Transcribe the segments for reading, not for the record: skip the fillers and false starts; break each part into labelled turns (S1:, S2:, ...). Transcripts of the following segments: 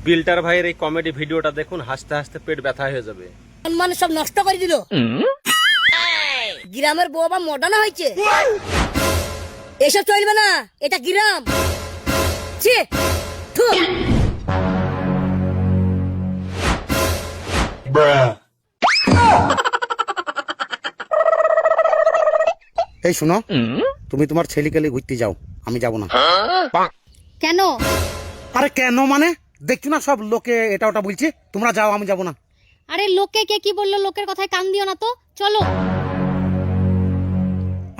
S1: বিল্টার ভাইয়ের এই কমেডি ভিডিওটা দেখুন, হাসতে হাসতে পেট ব্যথা হয়ে যাবে।
S2: সম্মান সব নষ্ট করে দিল। গ্রামের বউ বা মডার্ন হয়েছে, এসব চলবে না, এটা গ্রাম। ছি, থু।
S3: এই শোনো, তুমি তোমার ছেলেকে নিয়ে ঘুরতে যাও, আমি যাব না।
S4: কেন?
S3: আরে কেন মানে, দেখছো না সব লোকে এটা ওটা বলছে, তোমরা যাও, আমি যাব না।
S4: আরে লোকে কে কি বললো, লোকের কথায় কান দিও না তো, চলো।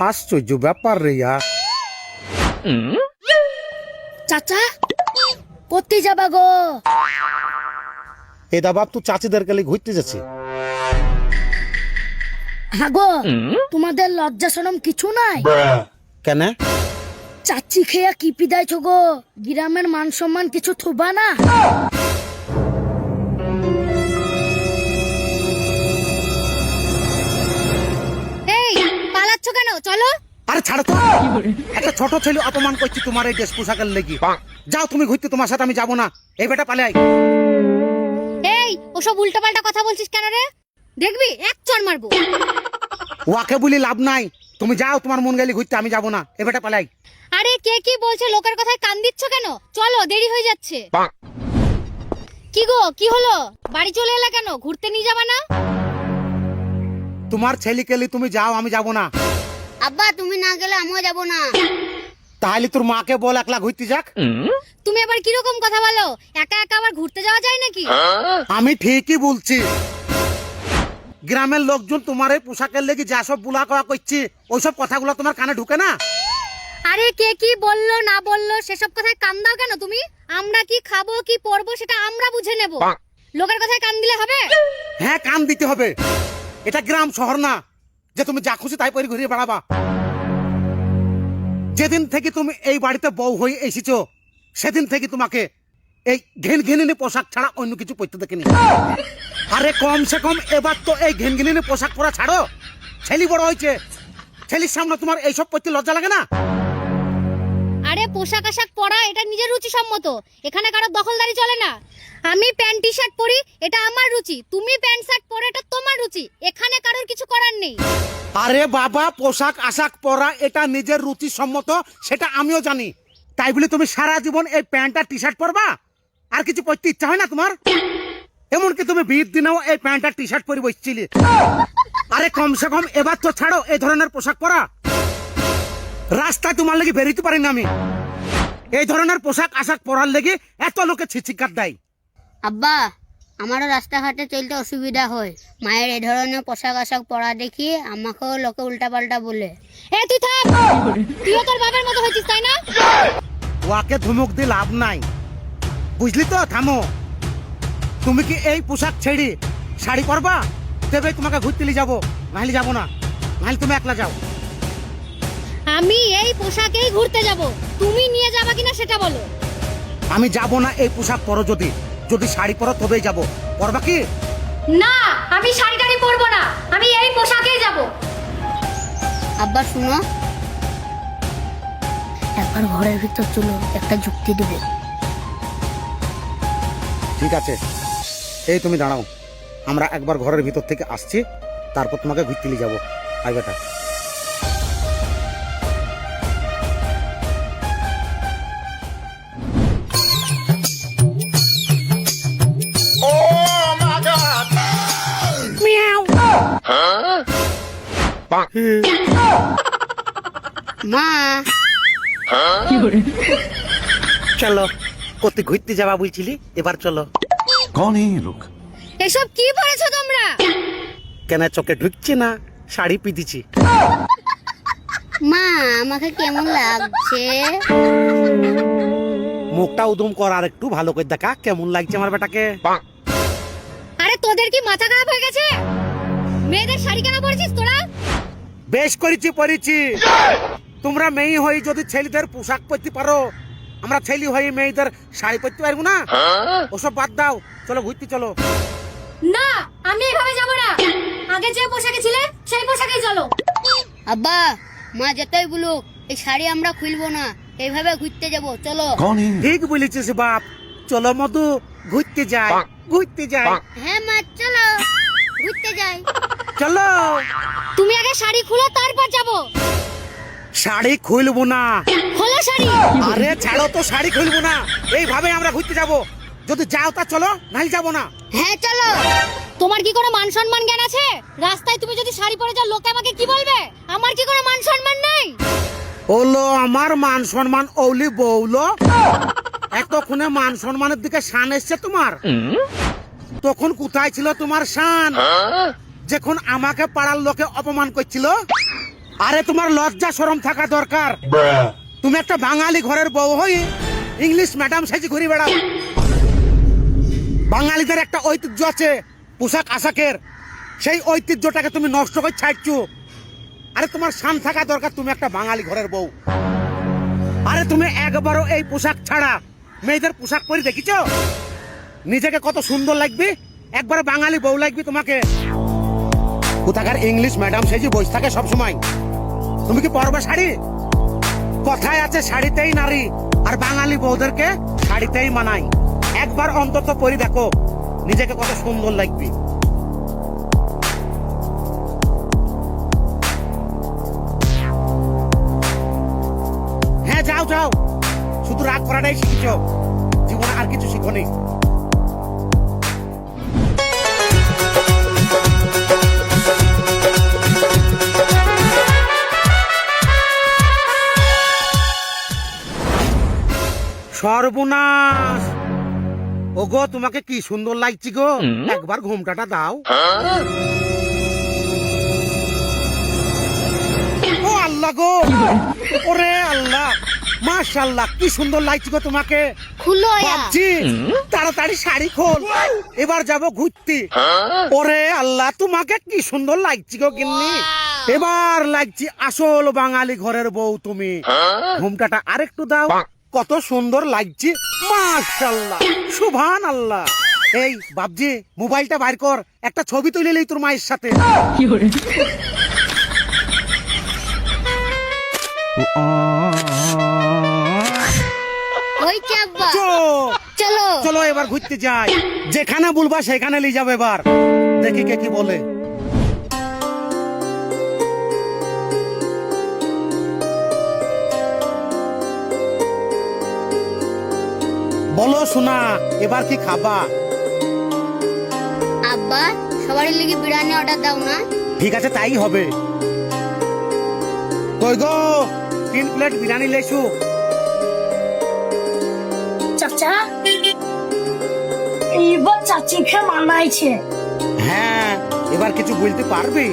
S3: আশ্চর্য ব্যাপার রে ইয়ার।
S2: চাচা করতে যাবা গো?
S3: এ দা বাপ, তুই চাচিদের গেলে ঘুরতে যাচ্ছে?
S2: হ্যাঁ গো, তোমাদের লজ্জা শরম কিছু নাই?
S3: কেন?
S2: চাচি খেয়া কি পিদাইছো গো? গ্রামের মান সম্মান কিছু থুবা না?
S4: এই পালাচ্ছ কেন, চলো।
S3: আরে ছাড়ো তো, একটা ছোট ছেলে অপমান করছি তোমার এই ড্রেস পোশাকের লেগে। যাও তুমি ঘুরতে, তোমার সাথে আমি যাব না। এই বেটা পালে আয়।
S4: এই ওসব উল্টাপাল্টা কথা বলছিস কেন রে? দেখবি এক চড় মারবো।
S3: ওয়াকে বলি লাভ নাই, তুমি যাও, তোমার মন গেলে ঘুরতে, আমি যাব না। এই বেটা পালে আয়।
S4: আরে কে কি বলছে, লোকের কথায় কান দিচ্ছ কেন? চলো, দেরি হয়ে যাচ্ছে। কি গো, কি হলো? বাড়ি চলে এলা কেন? ঘুরতে নিয়ে যাবা না?
S3: তোমার ছেলেকে নিয়ে তুমি যাও, আমি যাব না।
S4: আব্বা তুমি না গেলে আমিও যাব না।
S3: তাহলে তোর মাকে বল একলা ঘুরতে যাক।
S4: তুমি আবার কিরকম কথা বলো? একা একা আবার ঘুরতে যাওয়া যায় নাকি?
S3: আমি ঠিকই বলছি, গ্রামের লোকজন তোমার এই পোশাকের লেগে যা সব বুলা করা করছে, ওইসব কথাগুলো তোমার কানে ঢুকে না?
S4: আরে কে কি বললো না বললো সেসব কথায় কান দাও কেন তুমি? আমরা কি খাবো কি পরবো সেটা আমরা বুঝে নেব, লোকের কথায় কান দিলে হবে?
S3: হ্যাঁ, কান দিতে হবে। এটা গ্রাম শহর না যে তুমি যা খুশি তাই পরে ঘুরিয়ে বেড়াবা। যেদিন থেকে তুমি এই বাড়িতে বউ হয়ে এসেছো, সেদিন থেকে তোমাকে এই ঘেনঘেনিনি পোশাক ছাড়া অন্য কিছু পরতে দেখিনি। আরে কমসে কম এবার তো এই ঘেনঘেনিনি পোশাক পরা ছাড়ো। ছেলে বড় হয়েছে, ছেলের সামনে তোমার এইসব পরতে লজ্জা লাগে না?
S4: আরে পোশাক আশাক পরা এটা নিজের রুচি সম্মত, এখানে কারো দখলদারি চলে না। আমি প্যান্ট টি শার্ট পরি, এটা আমার রুচি। তুমি প্যান্ট শার্ট পরো, এটা তোমার রুচি। এখানে কারোর কিছু করার নেই।
S3: আরে বাবা, পোশাক আশাক পরা এটা নিজের রুচি সম্মত, সেটা আমিও জানি। তাই বলে তুমি সারা জীবন এই প্যান্ট আর টি শার্ট পরবা? আর কিছু পরতে ইচ্ছা হয় না তোমার? এমনকি তুমি বিয়ের দিনেও এই প্যান্ট আর টি শার্ট পরে বসছিলে। আরে কমসে কম এবার তো ছাড়ো এই ধরনের পোশাক পরা। রাস্তায় তোমার লেগে বেরোতে পারি না আমি। এই ধরনের পোশাক আশাক পরার লেগে এত লোকে ছিচিকার দেয়।
S5: আব্বা আমারও রাস্তাঘাটে চলতে অসুবিধা হয়, মায়ের এই ধরনের পোশাক আশাক পরা দেখি আমাকেও লোকে উল্টাপাল্টা বলে।
S4: এই তুই থাম, তুইও তোর বাবার মতো হয়েছিস তাই না?
S3: ওয়াকে ধমক দিয়ে লাভ নাই, বুঝলি তো? থামো। তুমি কি এই পোশাক ছেড়ে শাড়ি পরবা? তবে তোমাকে ঘুরতে নিয়ে যাবো, নাহলে যাবো না। নাহলে তুমি একলা যাও।
S4: আমি এই পোশাকেই ঘুরতে যাব, তুমি নিয়ে যাবা কিনা সেটা বলো।
S3: আমি যাব না এই পোশাক পরো। যদি যদি শাড়ি পরো তবেই যাব। পরবা কি?
S4: না, আমি শাড়ি টাড়ি পরবো না, আমি এই পোশাকেই যাব।
S5: আব্বা শুনো,
S2: একবার ঘরের ভিতর চলো, একটা যুক্তি দেবো।
S3: ঠিক আছে, এই তুমি দাঁড়াও, আমরা একবার ঘরের ভিতর থেকে আসছি, তারপর তোমাকে ঘুরতে নিয়ে যাবো। আই বেটা।
S5: মা
S3: চলো, কোথায় ঘুরতে যাবা বলছিলি? এবার চলো।
S6: कौन है ये लोग?
S4: এসব কি পরেছো তোমরা?
S3: কেন চোখে ঢুকছে না? শাড়ি পিঁধেছি।
S5: মা আমাকে কেমন লাগছে?
S3: মুখটা উদুম কর, আর একটু ভালো করে দেখা কেমন লাগছে আমার বেটাকে।
S4: আরে তোদের কি মাথা খারাপ হয়ে গেছে? মেয়েদের শাড়ি কেন পরেছিস তোরা?
S3: বেশ করেছি, পরেছি। তোমরা মেয়ে হয়ে যদি ছেলেদের পোশাক পরতে পারো, আমরা ছেলে হয়ে মেয়েদের শাড়ি পরতে পারবো না? ওসব বাদ দাও, চলো ঘুরতে চলো।
S4: না, আমি এভাবে যাব না। আগে যে পোশাকে ছিলে সেই পোশাকেই চলো।
S5: আব্বা মা যেতেই বলুক, এই শাড়ি আমরা খুলবো না, এইভাবে ঘুরতে যাব, চলো।
S6: कौन है ये?
S3: ঠিক বলেছিস বাপ, চলো মধু, ঘুরতে যাই, ঘুরতে যাই।
S5: হ্যাঁ মা চলো ঘুরতে যাই।
S3: চলো।
S4: তুমি আগে শাড়ি খুলো তারপর যাবো।
S3: শাড়ি খুলবো না।
S4: খোলো শাড়ি।
S3: আরে ছাড়ো তো, শাড়ি খুলবো না। এইভাবে আমরা ঘুরতে যাব। যদি যাও তা চলো, নাই যাবো না।
S5: হ্যাঁ চলো।
S4: তোমার কি কোনো মান সম্মান জ্ঞান আছে? রাস্তায় তুমি যদি শাড়ি পরে যাও লোকে আমাকে কি বলবে? আমার কি কোনো মান সম্মান নেই?
S3: ওলো আমার মান সম্মান ওলি বউলো। এতক্ষণে মান সম্মানের দিকে শান এসছে তোমার? তখন কোথায় ছিল তোমার শান, যখন আমাকে পাড়ার লোকে অপমান করছিল? আরে তোমার লজ্জা শরম থাকা দরকার। তুমি একটা বাঙালি ঘরের বউ হই ইংলিশ ম্যাডাম সাইজে ঘুরে বেড়াও। বাঙালিদের একটা ঐতিহ্য আছে পোশাক আশাকের, সেই ঐতিহ্যটাকে তুমি নষ্ট করে ছাড়ছো। আরে তোমার শান থাকা দরকার, তুমি একটা বাঙালি ঘরের বউ। আরে তুমি একবারও এই পোশাক ছাড়া মেয়েদের পোশাক পরে দেখিছো? নিজেকে কত সুন্দর লাগবে, একবারে বাঙালি বউ লাগবে তোমাকে। কোথাকার ইংলিশ ম্যাডাম সেই যে বসে থাকে সবসময়। তুমি কি পরবে শাড়ি? কথায় আছে শাড়িতেই নারী, আর বাঙালি বউদেরকে শাড়িতেই মানায়। একবার অন্তত পরি দেখো, নিজেকে কত সুন্দর লাগবে। হ্যাঁ যাও যাও, শুধু রাগ করাটাই শিখেছ, জীবনে আর কিছু শিখোনি। সর্বনাশ! ওগো তোমাকে কি সুন্দর লাগছে গো, একবার ঘুমটাটা দাও। ও আল্লাহ গো, ওরে আল্লাহ, মাশাআল্লাহ কি সুন্দর লাগছে গো তোমাকে।
S4: খুলো
S3: ভাবছি তাড়াতাড়ি শাড়ি খোল, এবার যাব ঘুরতে। ওরে আল্লাহ, তোমাকে কি সুন্দর লাগছে গো গিন্নি। এবার লাগছে আসল বাঙালি ঘরের বউ তুমি। ঘুমটাটা আরেকটু দাও, কত সুন্দর লাগছে, মাশাআল্লাহ, সুবহানাল্লাহ। এই বাবজি, মোবাইলটা বাইর কর, একটা ছবি তুলে লই তোর মায়ের সাথে।
S5: হইছে আব্বা
S3: চলো চলো এবার ঘুরতে যাই। যেখানে বলবা সেখানে নিয়ে যাবে। এবার দেখি কে কি বলে। বলো শোনা, এবার কি খাবা?
S5: আব্বা সবারই লিগে বিরিয়ানি অর্ডার দাও না।
S3: ঠিক আছে তাই হবে। কই গো, 3 প্লেট বিরিয়ানি লেসু।
S2: চাচা, এইবার চাচিকে মানাইছে।
S3: হ্যাঁ, এবার কিছু বলতে পারবি?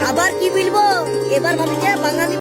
S2: আবার কি বলবো, এবার ভাবি যে বাঙালি